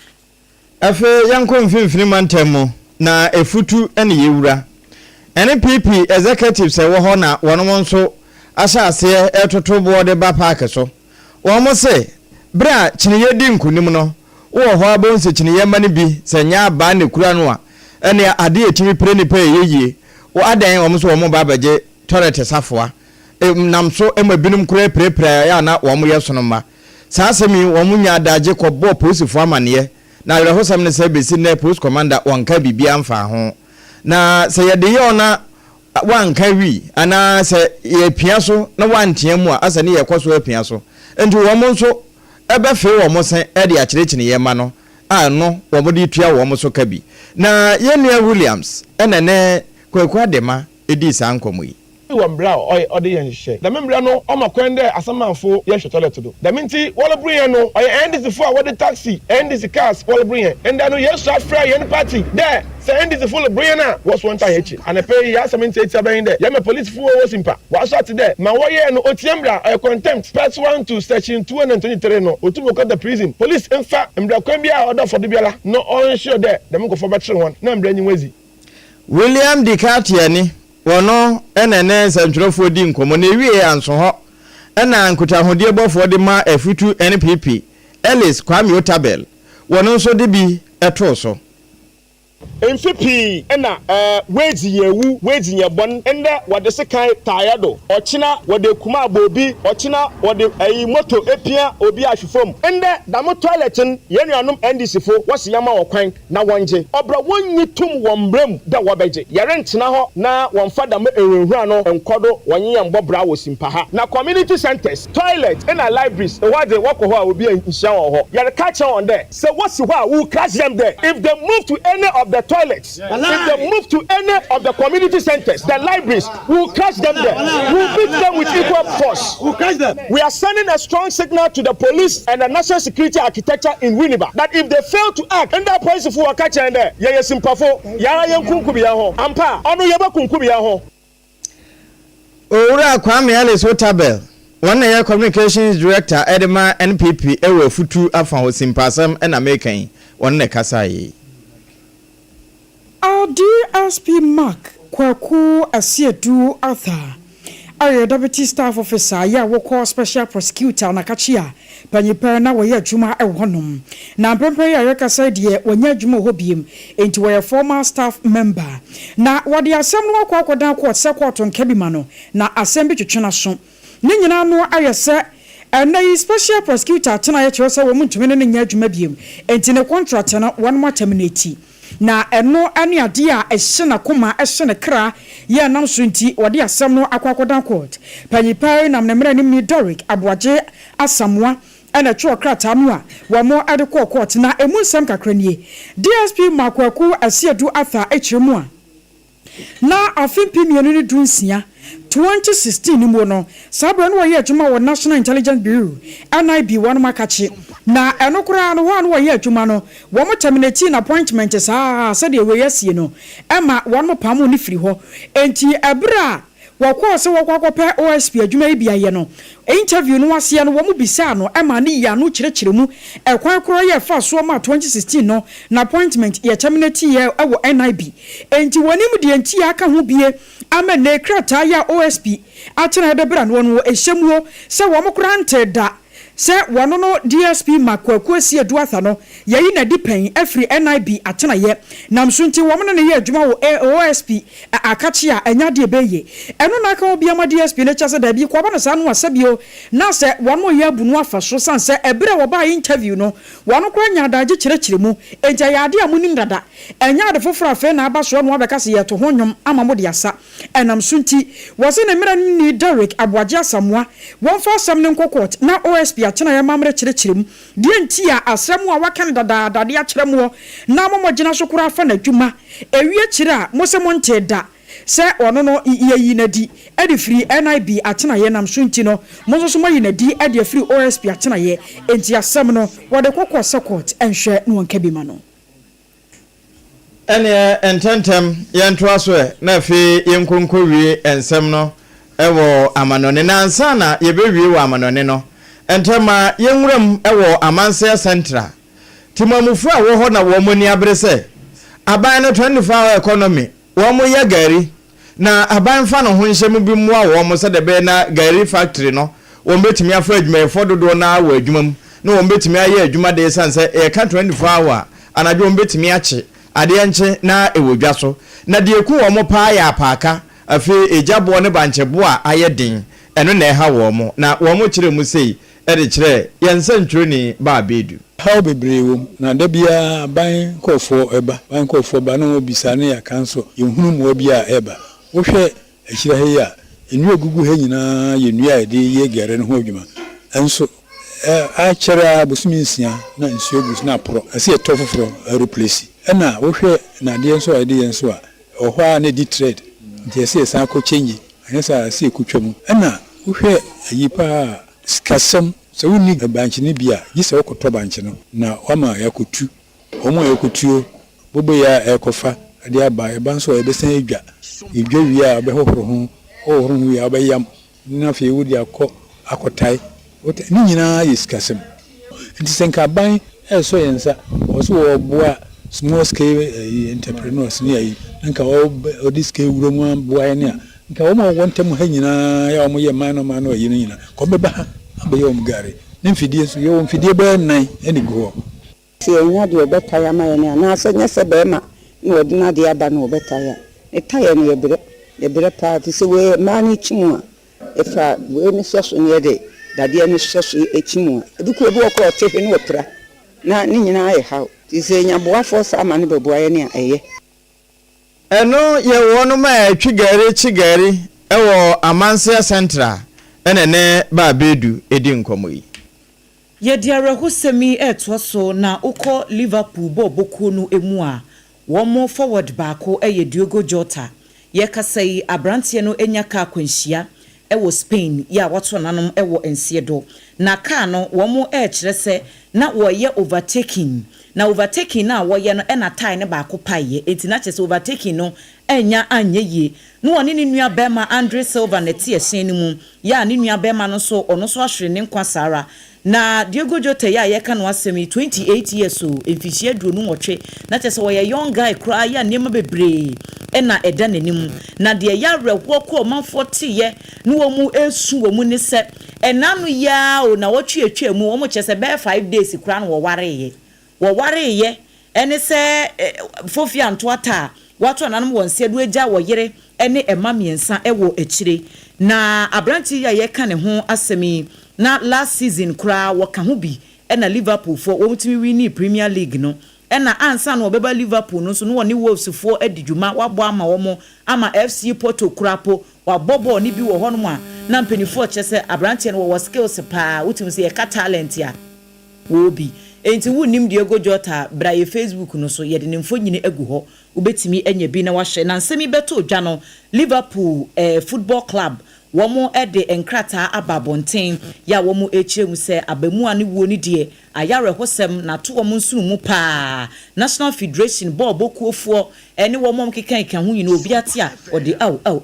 Afe yanko mfimfini mantemo na efutu ene yewura. Ene PP executive se wo ho na wono nso asase etoto bo de ba park so. Wo mo se bra chineye di nkunim no wo ho abon se chine yema ne bi se nya ba ne kura no a ene ade etimi pre ne pa yeye wo adan wo so wo ba baje toilet safoa nam so emabinum kura pre ya na wo mo yeso ma saa semi wo mo nya adaje ko bo posifo amane na re ho sam ne se besi na post commander wonka bibia amfa ho na se ye de yona wanka wi ana se ye pia so na wantia mu a asa ne ye kwaso apia so enti wo mo nso ebe fe wo mo sen e de akirechine ye ma no ano wo mo de tua wo mo so ka bi na ye nua Williams enene kwakwa dema edi sankomo yi wambra o de yen hye da membra no o makwende asamanfo ye hwe toilet do da minti wole bring no o ye ndc fo a wode taxi ndc cars wole bring and then ye start fry any party there say ndc full bring na was one time echi and pay ya 78 aben there ye me police fo wo simpa wa shot there ma wo ye no otiembra contempt part 1 to section 223 no otumo ko the prison police emfa mbra kwan bia order for the biala no on sure there dem go for better one na mbra nyinwazi William Dikatia ni wono enene santwerofo di nkomo na ewie anso ho ena nkutahode bofo de ma afutu NPP Ellis Kwame Otabel wono nso de bi etoso MPP ena wezi yewu wezi yebon enda wade sekai tayado ochina wade kuma abobi ochina wade moto epia obi ahwefom enda damo toiletin yenuanom NDC fo wose yama okwan na wonje obra wonyi tum wombrem da wabeje yarentina ho na wonfa damo ewenhura no enkodo wonye mbobra wosimpa ha na community centers toilet ena libraries wade wako ho a obi nhia wo ho yare catch on there say what's who will crash them there if they move to any of the toilets. If they move to any of the community centers, the libraries, we'll catch them there. We'll beat them with equal force. We'll catch them. We are sending a strong signal to the police and the national security architecture in Winneba that if they fail to act, and that police will catch them there. Yeah, simpafo. Yara yankunkubiya ho. Ampa. Ono yeba kunkubiya ho. Owura Kwame Ellis Otabel. One year communications director Edema NPP ewe futu afa ho simpasam na mekan. One ne kasa yi. DSP Mark Kwaku Asiedu Arthur Aye Deputy Staff Officer ya woko Special Prosecutor na kachia panyipa na woye adwuma ewonom na mpempe ya rekasa de wonya adwuma hobiem enti woye former staff member na wode asem no akwadan court se court nkebima no na asem bi twetwena so ne nyina no ayese na special prosecutor tena ye kyerɛ sɛ wo mutumi ne nya adwuma biem enti ne contract na one terminate na eno ane ade a ehye na koma ehye ne kra ye nam so nti wode asem no akwakodan court panyipa nam ne mra ni Doric aboaje asamwa ana twa krata no a wo mo ade court na emu nsem kakra nie DSP Makwaku Asiedu Arthur ekyiremu a na afimpi mienu ni dunsia 2016 ni mo no sabra no wo ye adwuma wo National Intelligence Bureau NIB won makachi na enokura no wo ye adwuma no wo mo terminate na appointment saa se de we yasie no ema won mo pam ni firi ho enti ebra wakwa se wakwakope OSP adwuma bia ye no interview no wase no wo mu bisa no ema ne ya no kyerɛkyerɛ mu ekwan koro ye fa so ma 2016 no na appointment ye terminate ye ewo NIB enti wonim de enti aka ho bie ama na krata ya OSP atena de bra no no ehyemuo se wo mo krante da se wono no DSP Makwaku Asiedu Arthur no yayi na dipen afri NIB atena ye nam so nti wo mo ne ye adwuma wo OSP akachi a enya de beye eno na aka obi ama DSP ne kyase da bi kwa ba no sa no asabio na se wono ye bunu afa so san se ebere wo ba interview no wono kwa nya daje kyerɛkyerɛ mu enja ya ade amunim dada enya de foforo afa na aba so no abeka se ye to honyom ama mo de asa enam so nti wo se ne mera ni Doric aboaje asamwa won fa asam ne nkokot na OSP achena ya mamre kyerɛkyerɛm die nti a asremu a waka dada dade akyerɛmo na momogina so kura afa na dwuma ewie kyerɛ a mo se mo nte da se ono no yeyi na di edi free NIB achena ye nam so nti no mo so mo yi na di edi free OSP achena ye enti asem no wode kokɔ support enhwɛ no nka bi ma no ene ententem yentoa so na afi yenkonko wie ensem no ewo amanone na ansa na yebewie wo amanone no entema yenwuram ewo amanse central timamufu a wo ho na wo moni abrese aban no 24 hour economy wo mo ye gari na aban fa no ho nhyem bi mo a wo mo se de be na gari factory no wo betimi afa adwuma efo dodo na wo adwumam no wɔn betumi ayɛ adwuma de san sɛ ɛka 24 hour anadwo wɔn betumi akye adeɛ nkyɛ na ɛwɔ dwa so na deɛ ku wɔn paa yɛ apaaka afei egyaboɔ ne bankyɛboɔ a ayɛ den ɛno na ɛha wɔn na wɔn kyerɛ mu sei ɛde kyerɛ yɛn nsɛntwerɛni baabeedu how bebree wom na da bia ban kɔfoɔ ɛba ban kɔfoɔ ba no bisa ne ya kanso yɛhunu mu bi a ɛba wohwɛ akyira he ya enu egugu he nyinaa yɛ nua a ɛde yɛ gɛre no ho adwuma ɛnso akyerɛ busumi nsia na nsuo gus na aporo ɛsɛ ɛtɔ foforɔ replace ɛna wohwɛ na adeɛ nso a ɛde yɛn so a ɔhɔ a ne di trade nti ɛsɛ ɛsan akɔ change anyɛ sɛ ɛsɛ ɛkutwa mu ɛna wohwɛ ayipa a sikasɛm sɛ wonni bankyɛ no bi a gye sɛ wokɔtɔ bankyɛ no na wama yɛakɔtu ɔmo a yɛkɔtuo bobo yɛ a ɛkɔfa ade aba ɛba nso a yɛbɛsan adwa ɛdwa wie a wobɛhohoro ho wohoro ho wie a wobɛyam na afei wode akɔtae ne nyinaa yɛ sikasɛm nti sɛ nka ban ɛsɔ yɛn nsa ɔ so wɔboa small scale entrepreneurs ne ayi na nka wɔde scale wura mu aboa yɛ ne a nka wɔma wɔwɔ ntam ha nyinaa yɛ wɔmoyɛ man no ayi no nyinaa kɔbɛba ha abɛyɛ wɔn gare ne mfidie so yɛ wɔn mfidie bɛyɛ 9 ɛne gu hɔ sɛ ɛnya deɛ ɔbɛtae ama yɛ ne anaasɛ nyɛ sɛ bɛrima na wɔde no adeɛ aba na wɔbɛtae a ne taeɛ no yɛberɛ paa te sɛ wei mmaa no akyi mu a ɛfa wei ne hyɛ so ne yɛde dadeɛ no hyɛ so akyi mu a ebi kuro bi wɔkɔ ɔte hwɛ ne wɔpira na ne nyinaa yɛ haw te sɛ nyaboafoɔ saa ama ne bɛboa yɛ ne a ɛyɛ ɛno yɛwɔ no ma kyi gari ɛwɔ Amansia Central ɛna ne baabeedu edi nkɔmɔ yi yɛde awerɛhosɛmi ɛtoa so na wokɔ Liverpool bɔɔbɔkuo no emu a wɔn forward baako ɛyɛ Diogo Jota yɛkasa yi aberanteɛ no enya kaa kwanhyia ɛwɔ Spain yɛ a wɔto nanom ɛwɔ nsie do na kaa no wɔn ɛkyerɛ sɛ na wɔyɛ overtaking na overtaking na wɔyɛ no ɛna tie ne baako paeɛ enti na kyerɛ sɛ overtaking no enya anyɛ yie no wɔne ne nua bɛma Andre Silva na tie ɛhyɛn no mu yɛ a ne nua bɛma no so ɔno so ahwere ne nkwa sara na Diogo Jota yɛ a yɛka no asɛm 28 years o mfihie duro no wɔtwe na kyerɛ sɛ wɔyɛ young guy koraa yɛ nneɛma bebree ɛna ɛda n'anim na deɛ yɛ awerɛhoɔ kɔ ɔmanfoɔ teyɛ ne wɔn mu esu wɔn mu ne sɛ ɛna no yɛ o na wɔtwe mu wɔn kyerɛ sɛ bɛyɛ 5 days koraa no wɔwareyɛ ɛne sɛ fofia ntoata wato nanom wɔn se do agya wɔ yere ɛne ɛma miɛnsa ɛwɔ akyire na abranti ya yɛka ne ho asɛmi na last season koraa wɔka ho bi ɛna Liverpool fo wɔn tumi win Premier League no ɛna ansa na wɔbɛba Liverpool no so no wɔne Wolves fo adi dwuma wabɔ ama wɔn ama FC Porto korapo wabɔbɔ ne bi wɔ hɔ no a na mpanifo kyɛ sɛ abranti no wɔ skills paa wotumi sɛ yɛka talent ya wo bi enti wunim Diogo Jota braye Facebook no so yɛde ne mfo nyine agu hɔ ubetimi enya bi na wahye na nsemi beto dwa no Liverpool football club wɔn ɛde nkrataa ababonten ya wɔn ekyirem sɛ abamu ani wuo ni die ayare hosem na to wɔn nso mu paa National Federation ball bokuofoɔ ɛne wɔn kekan ho nyina obi ate a ɔde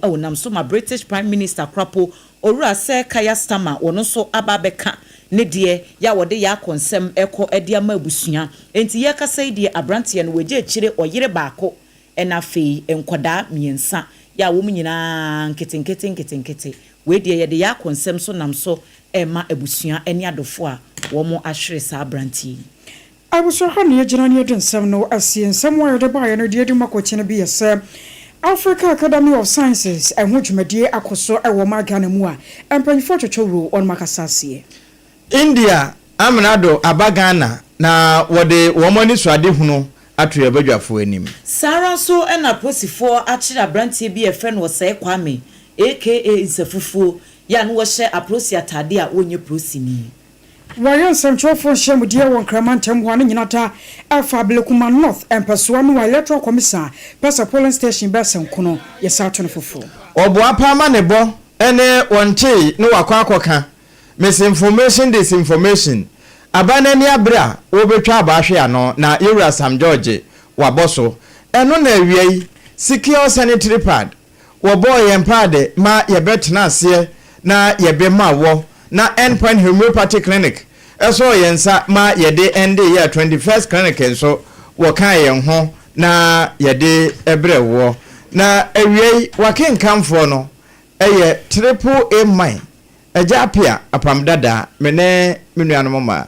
aw nam so ma British Prime Minister Krapo Owura sɛ Kaya Starmer wɔn so ababɛka ne die ya wɔde ya konsem ɛkɔ ɛde ama abusua enti yɛ kasa die abranteɛ no wɔgye akyire ɔyere baako ɛna fei nkɔdaa miensa ya wɔn nyinaa nketenkete we die yɛde ya konsem so nam so ɛma abusua ɛne adofo a wɔn ahwere saa abranteɛ abuso ha ne yɛgyina ne yɛde nsɛm no asie nsɛm wɔ yɛde baeɛ no deɛ de makɔkye no bi yɛ sɛ Africa Academy of Sciences ɛho dwumadie akɔso ɛwɔ Ghana mu a mpanyinfo twetworo on makasasie India Aminado Abagana na wɔde wɔn ani suade hunu ato yɛbadwafo anim Sara so ɛna posifo akyere abranteɛ bi ɛfɛ no sɛ Kwame aka Nsafufuo ya no wɔhyɛ aprosi atade a wonye prosini wɔyɛ nsɛmtwerɛfo nhyiamudie wɔ nkramantam hɔ no nyinata ɛfa Blekuma North empɛsoa no wɔ Electoral Commission Pesa Polling Station bɛsɛnkono yɛsa to no fofo ɔboa pama ne bɔ ɛne wɔnte no wakɔ akɔka misinformation disinformation abana ni abra wobetwa abahwe ano na Yura Sam George waboso eno na awiei secure sanitary pad woboy empade ma yebetena ase na yebema wo na endpoint homeopathy clinic eso yensa ma yede ende year 21st clinic enso wo kan yen ho na yede ebre wo na awiei wakenkamfo no eye triple A mine Eja apia APAM DADAA mene menuanom ma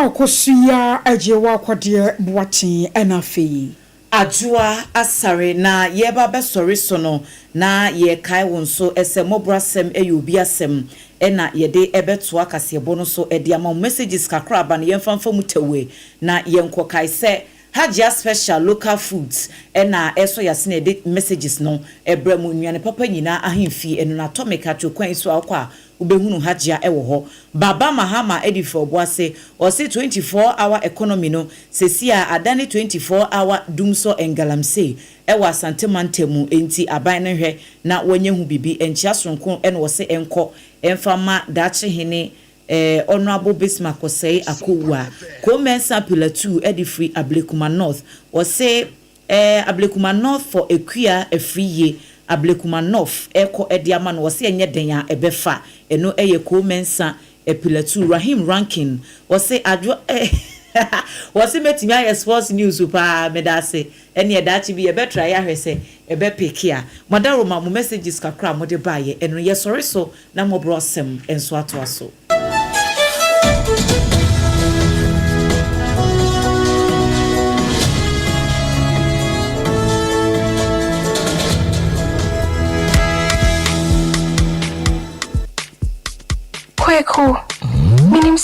Akosia Agyewa Kodie Boatin enafi. Adwoa asare na yeba besori so no na ye kai won so ese mobrasem eyubi asem ena yede ebeto akasebo no so ede ama messages kakra ba na yemfamfa mutewe na yenkokai se Hajia special local foods ena eso yasine ede messages no ebremu nnuane papa nyina ahemfi enu na atomic atokwan so akwa ubehunu hajia ewo ho baba mahama edifo boase o se 24-hour economy no sesia adani 24-hour dumso engalamse ewa asante mantemu enti aban ne hwe na wonye hu bibi enchia sonko ene wo se enko emfama dache hene honorable Bismarck Osei Akowa Comensa Pillar 2 edifree Ablekuma North o se Ablekuma North for Equia Efriye Ablekuma North eko ediama no se enye den ya ebefa eno eye Comensa Pillar 2 Rahim Rankin o se adwo wasi metimi aye sports news pa medase ene edachi bi ebetra ya hwese ebepekia madaroma mo messages kakra mo de baye eno ye sorry so na mo brosem enso ato aso Kweku